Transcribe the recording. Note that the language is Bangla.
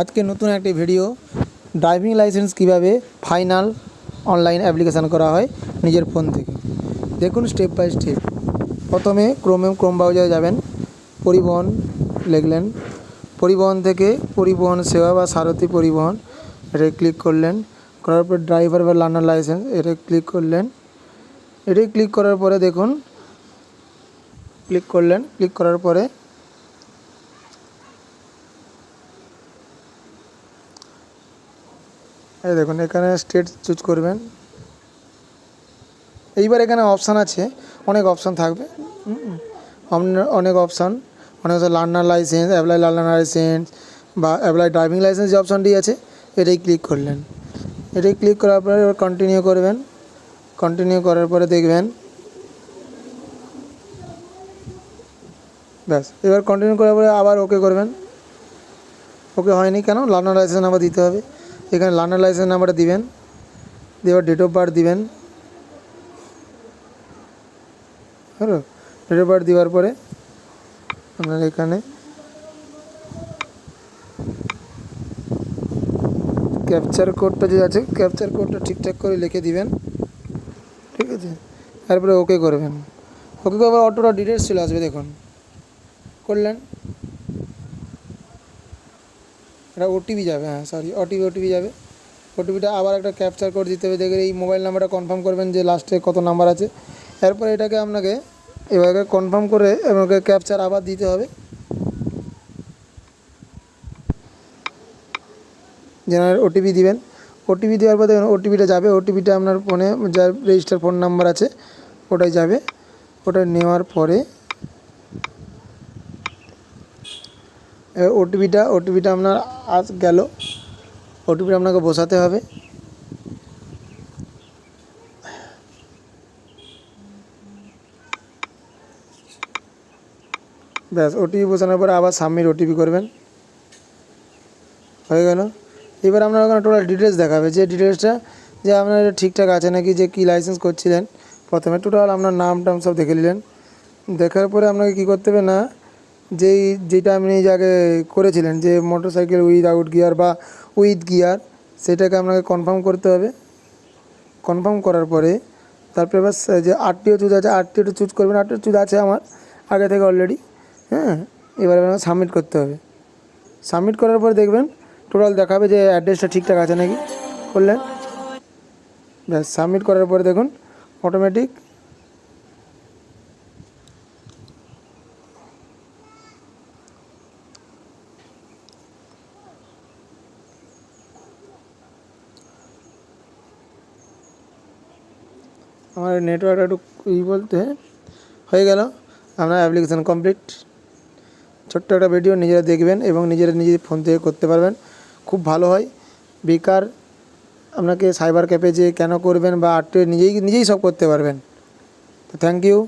আজকে নতুন একটি ভিডিও ড্রাইভিং লাইসেন্স কিভাবে ফাইনাল অনলাইন অ্যাপ্লিকেশান করা হয় নিজের ফোন থেকে। দেখুন স্টেপ বাই স্টেপ। প্রথমে ক্রোম ব্রাউজারে যাবেন, পরিবহন লিখলেন, পরিবহন থেকে পরিবহন সেবা বা সারথি পরিবহন এটা ক্লিক করলেন, করার পর ড্রাইভার বা লার্নার লাইসেন্স এটা ক্লিক করলেন। এটাই ক্লিক করার পরে দেখুন ক্লিক করলেন, ক্লিক করার পরে এই দেখুন এখানে স্টেট চুজ করবেন। এইবার এখানে অপশান আছে, অনেক অপশান থাকবে, অনেক option learner licence, apply learner licence বা অ্যাপ্লাই ড্রাইভিং লাইসেন্স যে অপশানটি আছে এটাই ক্লিক করলেন। এটাই ক্লিক করার পরে এবার কন্টিনিউ করবেন। কন্টিনিউ করার পরে দেখবেন ব্যাস। এবার কন্টিনিউ করার পরে আবার ওকে করবেন। ওকে হয়নি কেন? লার্নার লাইসেন্স নাম্বার দিতে হবে। এখানে লার্নার লাইসেন্স নাম্বারটা দিবেন, দিয়ে ডেট অফ বার্থ দিবেন। হ্যালো, ডেট অফ বার্থ দেওয়ার পরে আপনার এখানে ক্যাপচার কোডটা যে আছে ক্যাপচার কোডটা ঠিকঠাক করে লিখে দিবেন, ঠিক আছে। তারপরে ওকে করবেন। ওকে করে অটোটা ডিটেলস চলে আসবে, দেখুন করলেন। এটা ওটিপি যাবে, ওটিপি যাবে। ওটিপিটা আবার একটা ক্যাপচার কোড দিতে হবে। দেখে এই মোবাইল নাম্বারটা কনফার্ম করবেন যে লাস্টে কত নাম্বার আছে। এরপরে এটাকে আপনাকে এভাবে কনফার্ম করে আপনাকে ক্যাপচার আবার দিতে হবে। জেনারেল ওটিপি দিবেন। ওটিপি দেওয়ার পর দেখুন ওটিপিটা যাবে। ওটিপিটা আপনার ফোনে যার রেজিস্টার ফোন নাম্বার আছে ওটাই যাবে। ওটা নেওয়ার পরে ওটিপিটা আপনার গেল। ওটিপিটা আপনাকে বসাতে হবে। ব্যাস, ওটিপি বসানোর পরে আবার সাবমিট ওটিপি করবেন, হয়ে গেল। এবার আপনার ওখানে টোটাল ডিটেলস দেখাবে, যে ডিটেলসটা যে আপনার ঠিকঠাক আছে নাকি, যে কী লাইসেন্স করছিলেন। প্রথমে টোটাল আপনার নাম টাম সব দেখে নিলেন। দেখার পরে আপনাকে কী করতে হবে না, যেটা আপনি আগে করেছিলেন যে মোটরসাইকেল উইদাউট গিয়ার বা উইথ গিয়ার, সেটাকে আপনাকে কনফার্ম করতে হবে। কনফার্ম করার পরে তারপরে এবার যে আরটিও চুজ আছে, আরটিওটা চুজ করবেন। আরটিও চুজ আছে আমার আগে থেকে অলরেডি, হ্যাঁ। এবার আপনাকে সাবমিট করতে হবে। সাবমিট করার পর দেখবেন টোটাল দেখাবে যে অ্যাড্রেসটা ঠিকঠাক আছে নাকি। করলেন, ব্যাস। সাবমিট করার পরে দেখুন অটোমেটিক আমার নেটওয়ার্কটা একটু বলতে হয়ে গেল। আপনার অ্যাপ্লিকেশান কমপ্লিট। ছোট্ট একটা ভিডিও নিজেরা দেখবেন এবং নিজের ফোন থেকে করতে পারবেন, খুব ভালো হয়। বেকার আপনাকে সাইবার ক্যাফে যে কেন করবেন বা নিজেই সব করতে পারবেন। তো থ্যাংক ইউ।